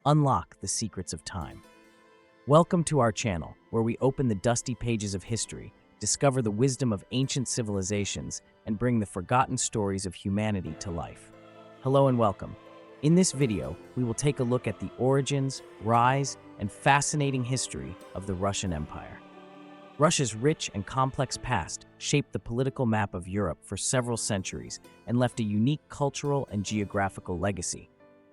Unlock the secrets of time. Welcome to our channel, where we open the dusty pages of history, discover the wisdom of ancient civilizations, and bring the forgotten stories of humanity to life. Hello and welcome. In this video, we will take a look at the origins, rise, and fascinating history of the Russian Empire. Russia's rich and complex past shaped the political map of Europe for several centuries and left a unique cultural and geographical legacy.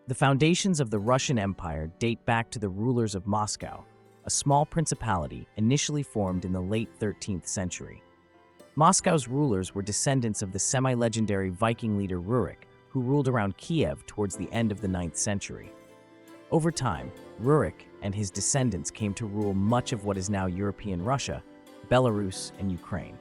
The foundations of the Russian Empire date back to the rulers of Moscow, a small principality initially formed in the late 13th century. Moscow's rulers were descendants of the semi-legendary Viking leader Rurik, who ruled around Kiev towards the end of the 9th century. Over time, Rurik and his descendants came to rule much of what is now European Russia, Belarus and Ukraine.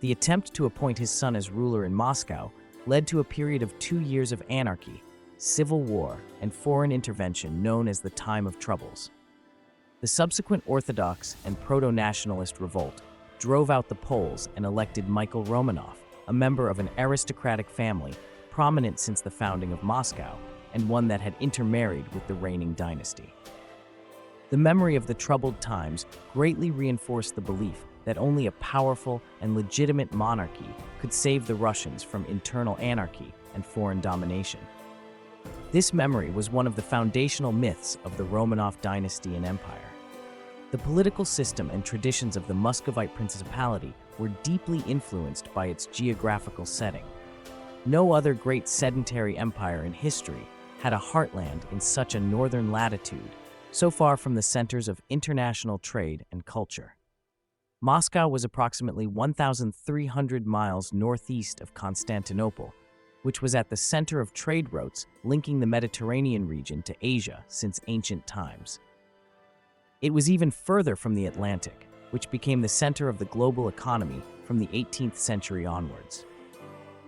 The attempt to appoint his son as ruler in Moscow led to a period of 2 years of anarchy, civil war, and foreign intervention known as the Time of Troubles. The subsequent Orthodox and proto-nationalist revolt drove out the Poles and elected Michael Romanov, a member of an aristocratic family prominent since the founding of Moscow and one that had intermarried with the reigning dynasty. The memory of the troubled times greatly reinforced the belief that only a powerful and legitimate monarchy could save the Russians from internal anarchy and foreign domination. This memory was one of the foundational myths of the Romanov dynasty and empire. The political system and traditions of the Muscovite principality were deeply influenced by its geographical setting. No other great sedentary empire in history had a heartland in such a northern latitude, so far from the centers of international trade and culture. Moscow was approximately 1,300 miles northeast of Constantinople, which was at the center of trade routes linking the Mediterranean region to Asia since ancient times. It was even further from the Atlantic, which became the center of the global economy from the 18th century onwards.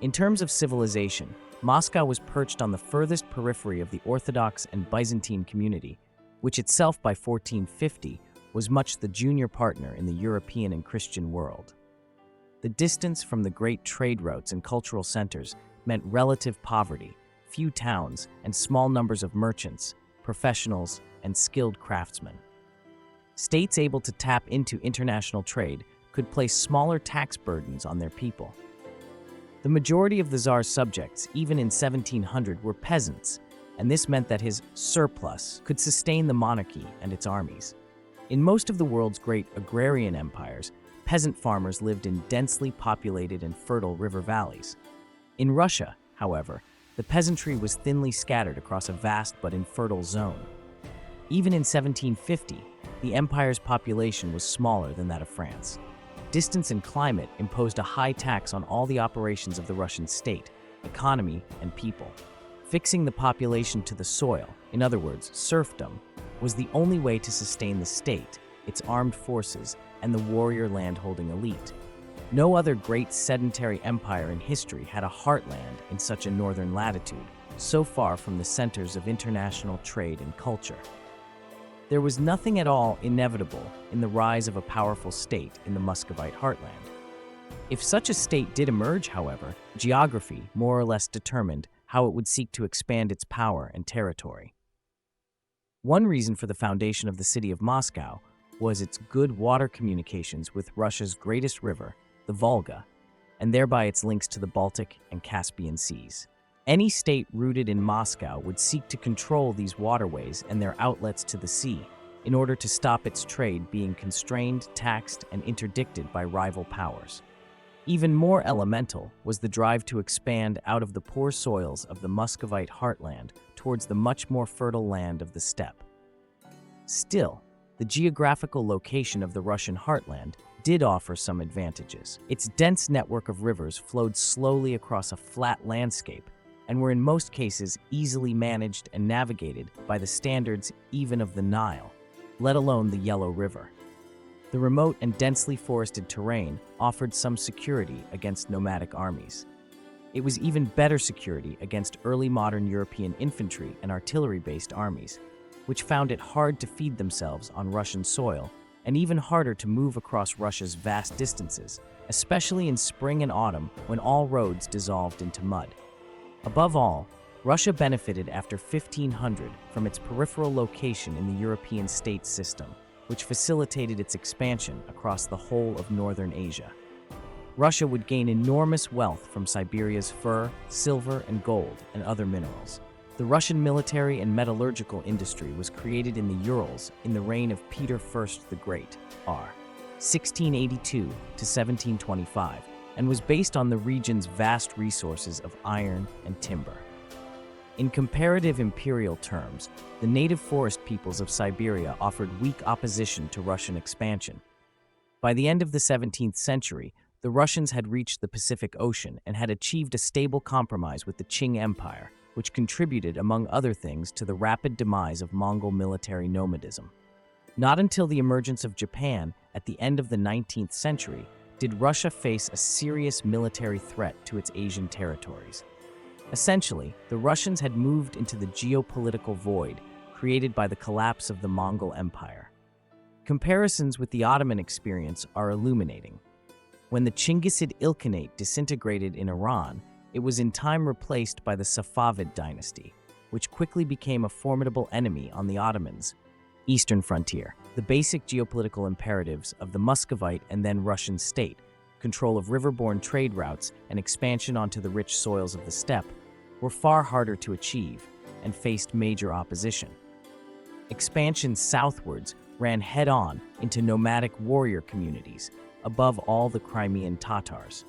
In terms of civilization, Moscow was perched on the furthest periphery of the Orthodox and Byzantine community, which itself by 1450 was much the junior partner in the European and Christian world. The distance from the great trade routes and cultural centers meant relative poverty, few towns, and small numbers of merchants, professionals, and skilled craftsmen. States able to tap into international trade could place smaller tax burdens on their people. The majority of the Tsar's subjects, even in 1700, were peasants, and this meant that his surplus could sustain the monarchy and its armies. In most of the world's great agrarian empires, peasant farmers lived in densely populated and fertile river valleys. In Russia, however, the peasantry was thinly scattered across a vast but infertile zone. Even in 1750, the empire's population was smaller than that of France. Distance and climate imposed a high tax on all the operations of the Russian state, economy, and people. Fixing the population to the soil, in other words, serfdom, was the only way to sustain the state, its armed forces, and the warrior landholding elite. No other great sedentary empire in history had a heartland in such a northern latitude, so far from the centers of international trade and culture. There was nothing at all inevitable in the rise of a powerful state in the Muscovite heartland. If such a state did emerge, however, geography more or less determined how it would seek to expand its power and territory. One reason for the foundation of the city of Moscow was its good water communications with Russia's greatest river, the Volga, and thereby its links to the Baltic and Caspian Seas. Any state rooted in Moscow would seek to control these waterways and their outlets to the sea in order to stop its trade being constrained, taxed, and interdicted by rival powers. Even more elemental was the drive to expand out of the poor soils of the Muscovite heartland towards the much more fertile land of the steppe. Still, the geographical location of the Russian heartland did offer some advantages. Its dense network of rivers flowed slowly across a flat landscape and were in most cases easily managed and navigated by the standards even of the Nile, let alone the Yellow River. The remote and densely forested terrain offered some security against nomadic armies. It was even better security against early modern European infantry and artillery-based armies, which found it hard to feed themselves on Russian soil and even harder to move across Russia's vast distances, especially in spring and autumn when all roads dissolved into mud. Above all, Russia benefited after 1500 from its peripheral location in the European state system, which facilitated its expansion across the whole of northern Asia. Russia would gain enormous wealth from Siberia's fur, silver, and gold, and other minerals. The Russian military and metallurgical industry was created in the Urals in the reign of Peter I the Great, r. 1682 to 1725, and was based on the region's vast resources of iron and timber. In comparative imperial terms, the native forest peoples of Siberia offered weak opposition to Russian expansion. By the end of the 17th century, the Russians had reached the Pacific Ocean and had achieved a stable compromise with the Qing Empire, which contributed, among other things, to the rapid demise of Mongol military nomadism. Not until the emergence of Japan at the end of the 19th century did Russia face a serious military threat to its Asian territories. Essentially, the Russians had moved into the geopolitical void created by the collapse of the Mongol Empire. Comparisons with the Ottoman experience are illuminating. When the Chinggisid Ilkhanate disintegrated in Iran, it was in time replaced by the Safavid dynasty, which quickly became a formidable enemy on the Ottomans' eastern frontier. The basic geopolitical imperatives of the Muscovite and then Russian state, control of riverborne trade routes and expansion onto the rich soils of the steppe, were far harder to achieve and faced major opposition. Expansion southwards ran head-on into nomadic warrior communities, above all the Crimean Tatars.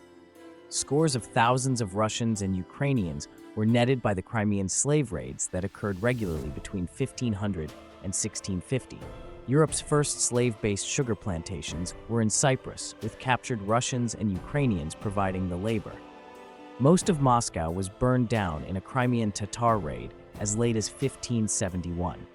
Scores of thousands of Russians and Ukrainians were netted by the Crimean slave raids that occurred regularly between 1500 and 1650. Europe's first slave-based sugar plantations were in Cyprus, with captured Russians and Ukrainians providing the labor. Most of Moscow was burned down in a Crimean Tatar raid as late as 1571.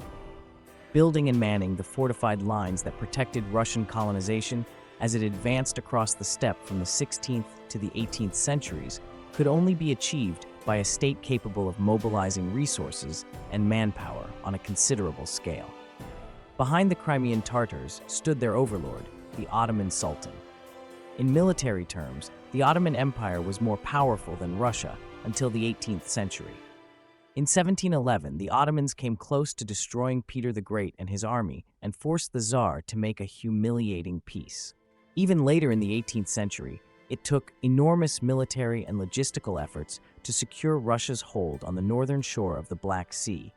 Building and manning the fortified lines that protected Russian colonization as it advanced across the steppe from the 16th to the 18th centuries could only be achieved by a state capable of mobilizing resources and manpower on a considerable scale. Behind the Crimean Tatars stood their overlord, the Ottoman Sultan. In military terms, the Ottoman Empire was more powerful than Russia until the 18th century. In 1711, the Ottomans came close to destroying Peter the Great and his army and forced the Tsar to make a humiliating peace. Even later in the 18th century, it took enormous military and logistical efforts to secure Russia's hold on the northern shore of the Black Sea,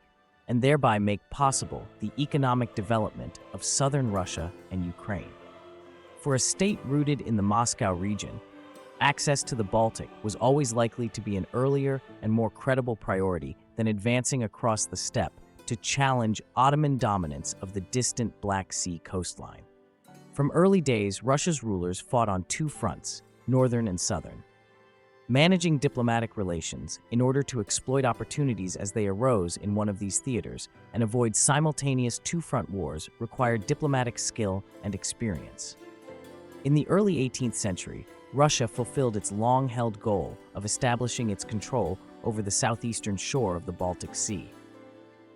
and thereby make possible the economic development of southern Russia and Ukraine. For a state rooted in the Moscow region, access to the Baltic was always likely to be an earlier and more credible priority than advancing across the steppe to challenge Ottoman dominance of the distant Black Sea coastline. From early days, Russia's rulers fought on two fronts, northern and southern. Managing diplomatic relations in order to exploit opportunities as they arose in one of these theaters and avoid simultaneous two-front wars required diplomatic skill and experience. In the early 18th century, Russia fulfilled its long-held goal of establishing its control over the southeastern shore of the Baltic Sea.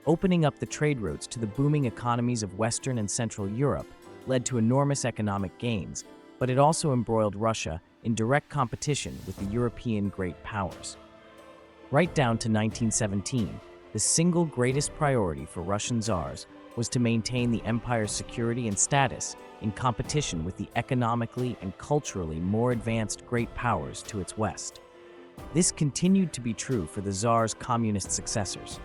Opening up the trade routes to the booming economies of Western and Central Europe led to enormous economic gains, but it also embroiled Russia in direct competition with the European great powers. Right down to 1917, the single greatest priority for Russian czars was to maintain the empire's security and status in competition with the economically and culturally more advanced great powers to its west. This continued to be true for the czar's communist successors.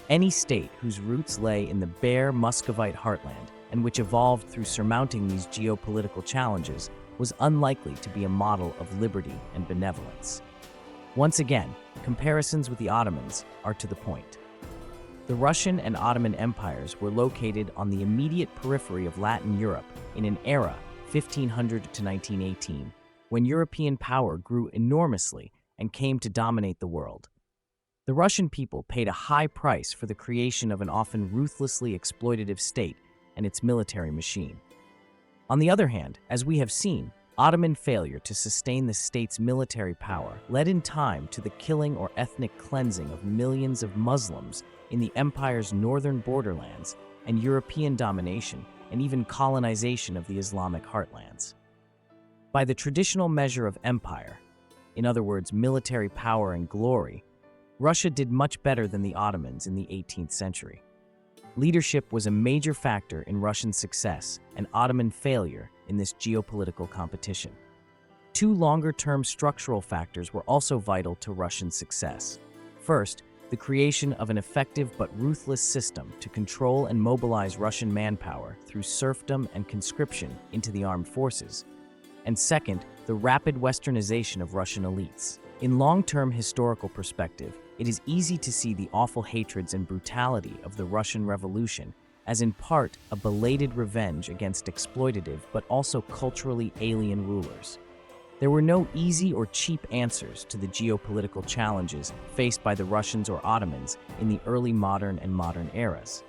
Any state whose roots lay in the bare Muscovite heartland and which evolved through surmounting these geopolitical challenges was unlikely to be a model of liberty and benevolence. Once again, comparisons with the Ottomans are to the point. The Russian and Ottoman empires were located on the immediate periphery of Latin Europe in an era, 1500 to 1918, when European power grew enormously and came to dominate the world. The Russian people paid a high price for the creation of an often ruthlessly exploitative state and its military machine. On the other hand, as we have seen, Ottoman failure to sustain the state's military power led in time to the killing or ethnic cleansing of millions of Muslims in the empire's northern borderlands and European domination and even colonization of the Islamic heartlands. By the traditional measure of empire, in other words, military power and glory, Russia did much better than the Ottomans in the 18th century. Leadership was a major factor in Russian success and Ottoman failure in this geopolitical competition. Two longer-term structural factors were also vital to Russian success. First, the creation of an effective but ruthless system to control and mobilize Russian manpower through serfdom and conscription into the armed forces. And second, the rapid westernization of Russian elites. In long-term historical perspective, it is easy to see the awful hatreds and brutality of the Russian Revolution as in part a belated revenge against exploitative but also culturally alien rulers. There were no easy or cheap answers to the geopolitical challenges faced by the Russians or Ottomans in the early modern and modern eras.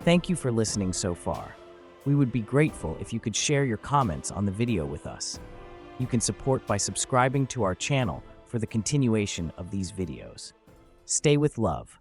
Thank you for listening so far. We would be grateful if you could share your comments on the video with us. You can support by subscribing to our channel for the continuation of these videos. Stay with love.